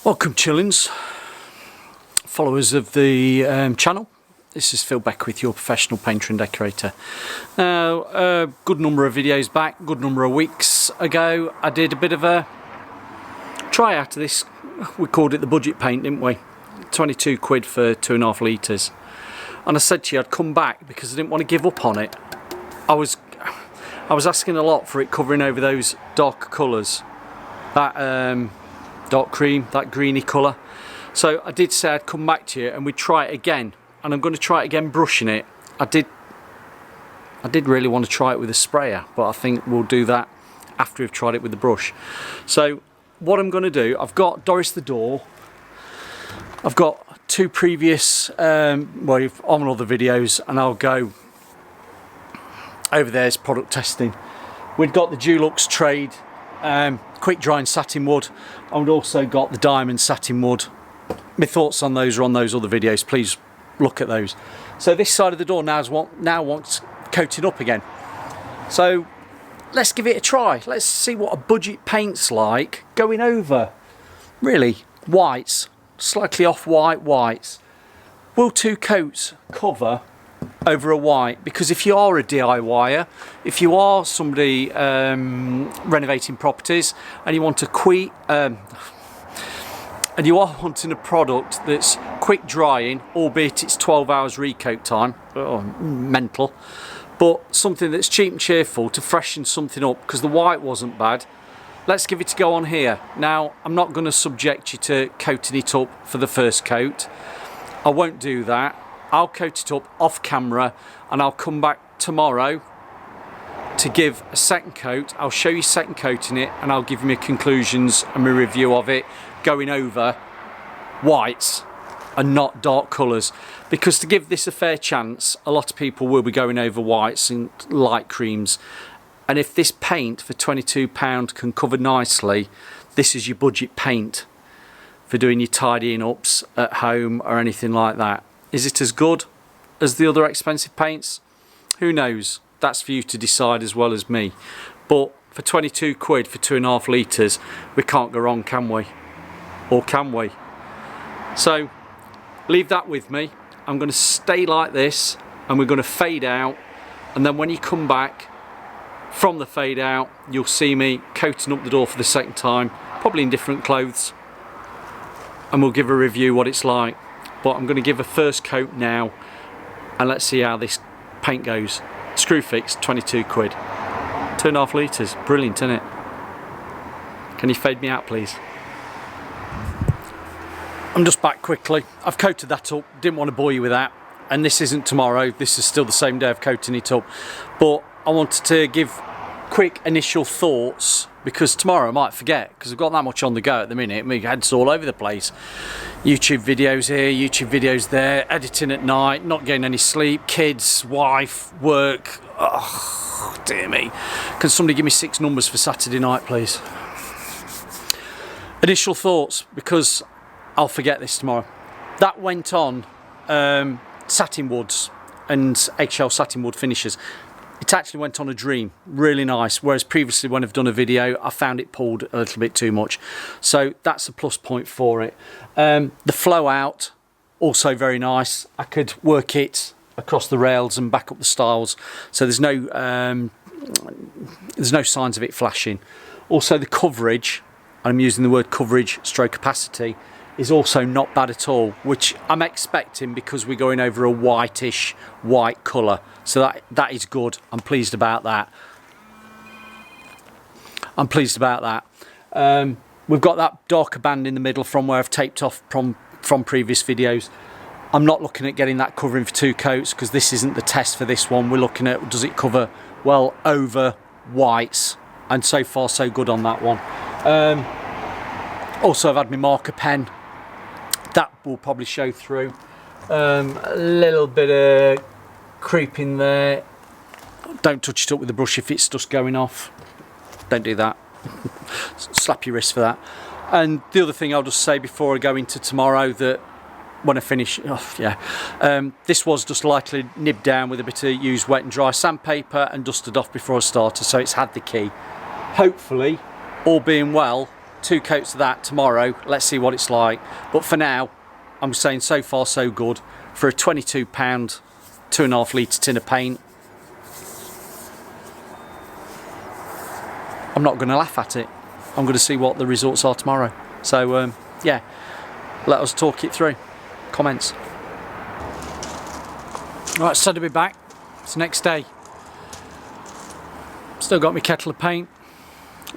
Welcome chillins, followers of the channel. This is Phil Beckwith, your professional painter and decorator. Now, a good number of videos back, good number of weeks ago, I did a bit of a try out of this. We called it the budget paint, didn't we? 22 quid for 2.5 litres. And I said to you I'd come back because I didn't want to give up on it. I was asking a lot for it covering over those darker colours. That dark cream, that greeny colour. So I did say I'd come back to you and we'd try it again, and I'm going to try it again brushing it. I did really want to try it with a sprayer, but I think we'll do that after we've tried it with the brush. So what I'm going to do, I've got Doris the door, I've got two previous on other videos, and I'll go over there's product testing. We've got the Dulux Trade quick drying satin wood, and we've also got the diamond satin wood. My thoughts on those are on those other videos, please look at those. So this side of the door now wants coating up again, so let's give it a try. Let's see what a budget paint's like going over really whites, slightly off white whites. Will 2 coats cover over a white? Because if you are a DIYer, if you are somebody renovating properties and you want a quick and you are wanting a product that's quick drying, albeit it's 12 hours recoat time, mental, but something that's cheap and cheerful to freshen something up, because the white wasn't bad, let's give it a go on here. Now, I'm not going to subject you to coating it up for the first coat. I won't do that. I'll coat it up off camera and I'll come back tomorrow to give a second coat. I'll show you second coating it and I'll give you my conclusions and my review of it going over whites and not dark colours, because to give this a fair chance, a lot of people will be going over whites and light creams, and if this paint for £22 can cover nicely, this is your budget paint for doing your tidying ups at home or anything like that. Is it as good as the other expensive paints? Who knows? That's for you to decide as well as me. But for 22 quid for 2.5 litres, we can't go wrong, can we? Or can we? So leave that with me. I'm going to stay like this and we're going to fade out, and then when you come back from the fade out, you'll see me coating up the door for the second time, probably in different clothes, and we'll give a review what it's like. But I'm going to give a first coat now and let's see how this paint goes. ScrewFix, 22 quid. 2.5 litres, brilliant, isn't it? Can you fade me out please? I'm just back quickly. I've coated that up, didn't want to bore you with that. And this isn't tomorrow, this is still the same day of coating it up. But I wanted to give quick initial thoughts, because tomorrow I might forget, because I've got that much on the go at the minute. My head's all over the place. YouTube videos here, YouTube videos there, editing at night, not getting any sleep, kids, wife, work. Oh, dear me. Can somebody give me 6 numbers for Saturday night, please? Initial thoughts, because I'll forget this tomorrow. That went on satin woods and eggshell satin wood finishes. It actually went on a dream, really nice, whereas previously when I've done a video I found it pulled a little bit too much, so that's a plus point for it. The flow out, also very nice. I could work it across the rails and back up the stiles, so there's no signs of it flashing. Also the coverage, and I'm using the word coverage stroke opacity, is also not bad at all, which I'm expecting because we're going over a whitish white colour, so that is good. I'm pleased about that. I'm pleased about that. We've got that darker band in the middle from where I've taped off from previous videos. I'm not looking at getting that covering for 2 coats, because this isn't the test for this one. We're looking at, does it cover well over whites, and so far so good on that one. Also I've had my marker pen, that will probably show through. A little bit of creeping there. Don't touch it up with the brush if it's just going off. Don't do that. Slap your wrist for that. And the other thing I'll just say before I go into tomorrow, that when I finish, this was just lightly nibbed down with a bit of used wet and dry sandpaper and dusted off before I started, so it's had the key. Hopefully, all being well, 2 coats of that tomorrow. Let's see what it's like. But for now, I'm saying so far so good. For a £22, 2.5 litre tin of paint, I'm not going to laugh at it. I'm going to see what the results are tomorrow. So yeah, let us talk it through. Comments. Right, so to be back. It's the next day. Still got my kettle of paint,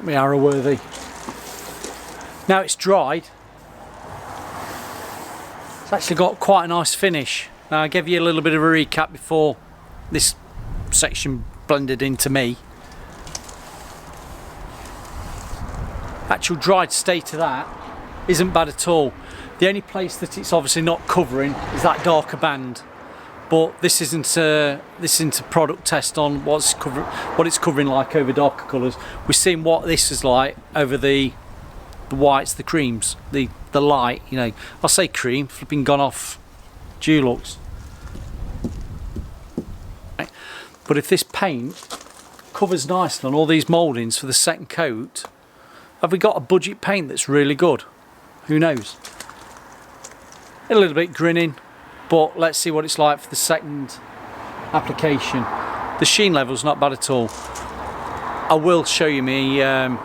my arrow worthy. Now it's dried. It's actually got quite a nice finish. Now I gave you a little bit of a recap before this section blended into me. Actual dried state of that isn't bad at all. The only place that it's obviously not covering is that darker band. But this isn't a product test on what it's covering like over darker colours. We're seeing what this is like over the whites, the creams, the light. You know, I'll say cream, flipping gone off Dulux. But if this paint covers nicely on all these mouldings for the second coat, have we got a budget paint that's really good? Who knows? A little bit grinning. But let's see what it's like for the second application. The sheen level's not bad at all. I will show you my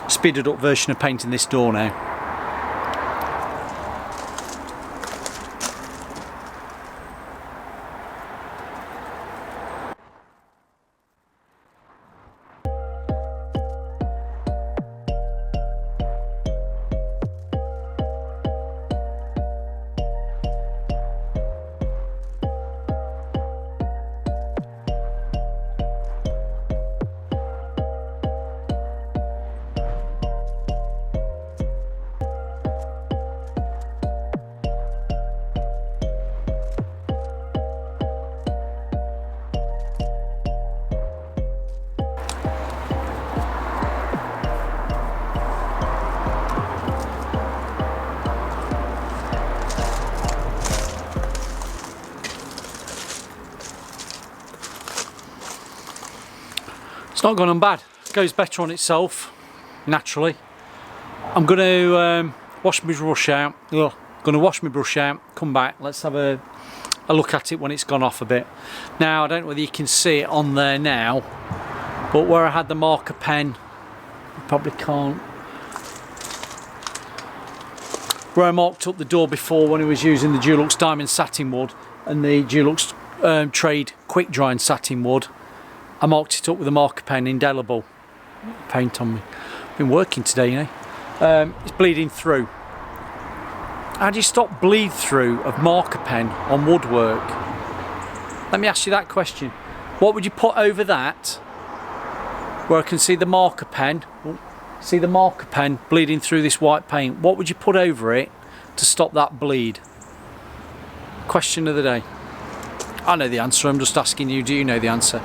speeded up version of painting this door now. It's not gone on bad. It goes better on itself, naturally. I'm going to wash my brush out. Ugh. Going to wash my brush out, come back. Let's have a look at it when it's gone off a bit. Now, I don't know whether you can see it on there now, but where I had the marker pen, you probably can't. Where I marked up the door before when I was using the Dulux Diamond Satin wood and the Dulux Trade Quick Drying Satin wood, I marked it up with a marker pen, indelible paint on me. Been working today, you know. It's bleeding through. How do you stop bleed through of marker pen on woodwork? Let me ask you that question. What would you put over that where I can see the marker pen? See the marker pen bleeding through this white paint. What would you put over it to stop that bleed? Question of the day. I know the answer, I'm just asking you, do you know the answer?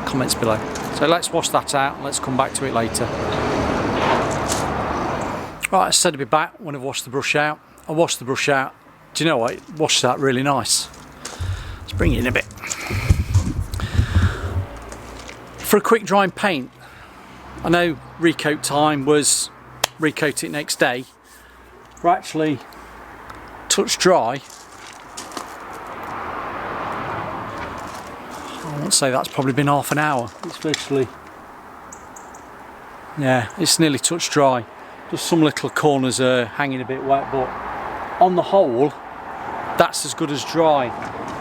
Comments below. So let's wash that out and let's come back to it later. Right, I said I'd be back when I've washed the brush out. I washed the brush out. Do you know what? It washes out really nice. Let's bring it in a bit. For a quick drying paint, I know recoat time was recoat it next day. We're actually touch dry. I won't say that's probably been half an hour. It's literally, yeah, it's nearly touch dry. Just some little corners are hanging a bit wet, but on the whole, that's as good as dry.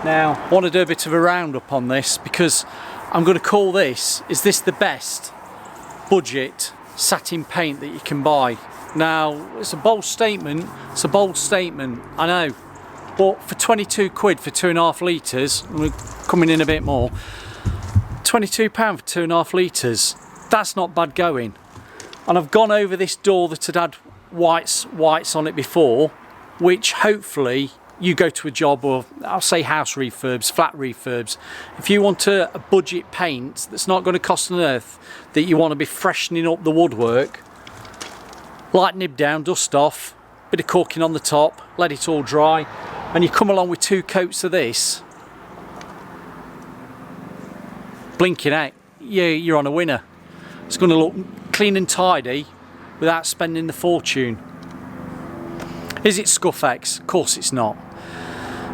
Now, I want to do a bit of a roundup on this because I'm going to call this, is this the best budget satin paint that you can buy? Now, it's a bold statement, I know. But for 22 quid for 2.5 litres, we're coming in a bit more, £22 for 2.5 litres, that's not bad going. And I've gone over this door that had whites on it before, which hopefully you go to a job, or I'll say house refurbs, flat refurbs. If you want a budget paint that's not going to cost an earth, that you want to be freshening up the woodwork, light nib down, dust off, bit of caulking on the top, let it all dry, and you come along with 2 coats of this, blinking out, you're on a winner. It's going to look clean and tidy, without spending the fortune. Is it ScrewFix? Of course it's not.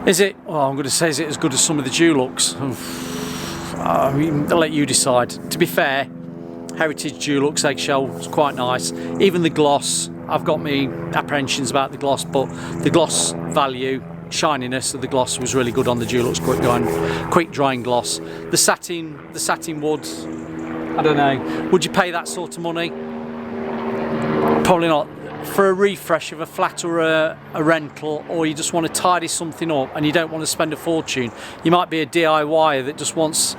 Is it, well, I'm going to say, is it as good as some of the Dulux? I mean, I'll let you decide. To be fair, Heritage Dulux eggshell is quite nice. Even the gloss, I've got me apprehensions about the gloss, but the gloss value, shininess of the gloss was really good on the Dulux quick drying gloss. The satin woods, I don't know. Would you pay that sort of money? Probably not. For a refresh of a flat or a rental, or you just want to tidy something up and you don't want to spend a fortune, you might be a DIYer that just wants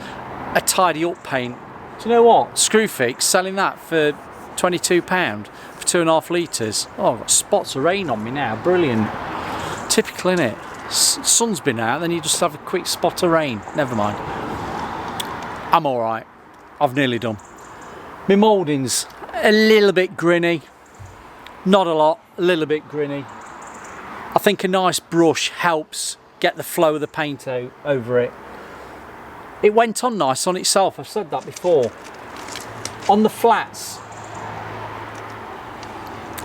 a tidy up paint. Do you know what? ScrewFix, selling that for £22 for 2.5 litres. Oh, I've got spots of rain on me now, brilliant. Typical, innit? Sun's been out, then you just have a quick spot of rain. Never mind. I'm alright. I've nearly done. My moulding's a little bit grinny. Not a lot, a little bit grinny. I think a nice brush helps get the flow of the paint out over it. It went on nice on itself, I've said that before. On the flats,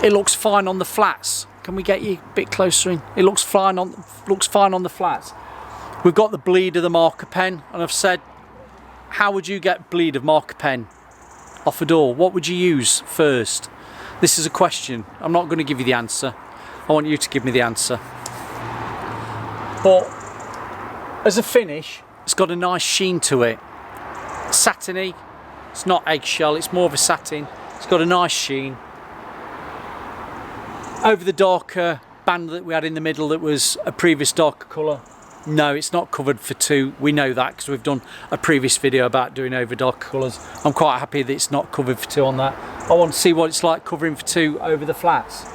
it looks fine on the flats. Can we get you a bit closer in? It looks fine on the flats. We've got the bleed of the marker pen, and I've said, how would you get bleed of marker pen off a door? What would you use first? This is a question. I'm not going to give you the answer. I want you to give me the answer. But as a finish, it's got a nice sheen to it. Satiny. It's not eggshell, it's more of a satin. It's got a nice sheen. Over the darker band that we had in the middle that was a previous darker colour. No, it's not covered for 2. We know that because we've done a previous video about doing over darker colours. I'm quite happy that it's not covered for 2 on that. I want to see what it's like covering for 2 over the flats.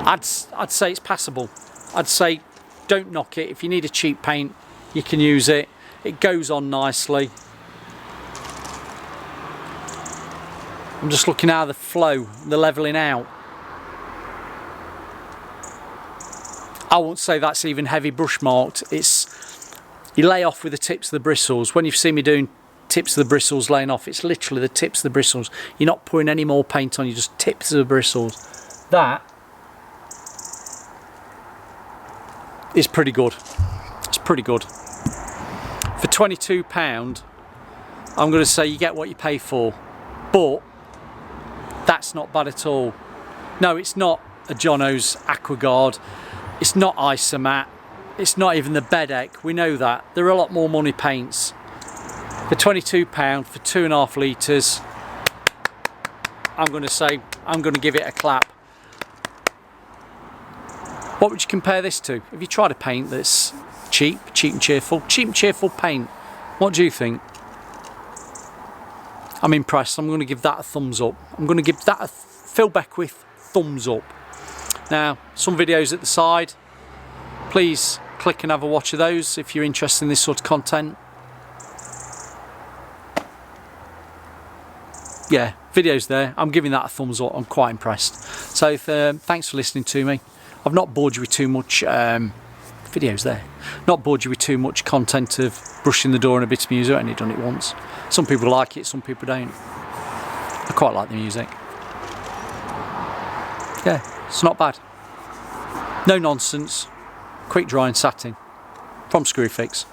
I'd say it's passable. I'd say don't knock it. If you need a cheap paint, you can use it. It goes on nicely. I'm just looking at the flow, the levelling out. I won't say that's even heavy brush marked. It's, you lay off with the tips of the bristles. When you've seen me doing tips of the bristles laying off, it's literally the tips of the bristles. You're not pouring any more paint on, you just tips of the bristles. That is pretty good. It's pretty good. For £22, I'm going to say you get what you pay for. But that's not bad at all. No, it's not a Jono's Aquaguard. It's not Isomat. It's not even the Bedeck. We know that. There are a lot more money paints. For £22 for 2.5 litres, I'm going to say, I'm going to give it a clap. What would you compare this to? Have you tried a paint that's cheap and cheerful? Cheap and cheerful paint. What do you think? I'm impressed. I'm going to give that a thumbs up. I'm going to give that a Phil Beckwith thumbs up. Now, some videos at the side. Please click and have a watch of those if you're interested in this sort of content. Yeah, videos there. I'm giving that a thumbs up. I'm quite impressed. So thanks for listening to me. I've not bored you with too much videos there. Not bored you with too much content of brushing the door and a bit of music. I've only done it once. Some people like it, some people don't. I quite like the music. Yeah, it's not bad. No nonsense. Quick drying satin from ScrewFix.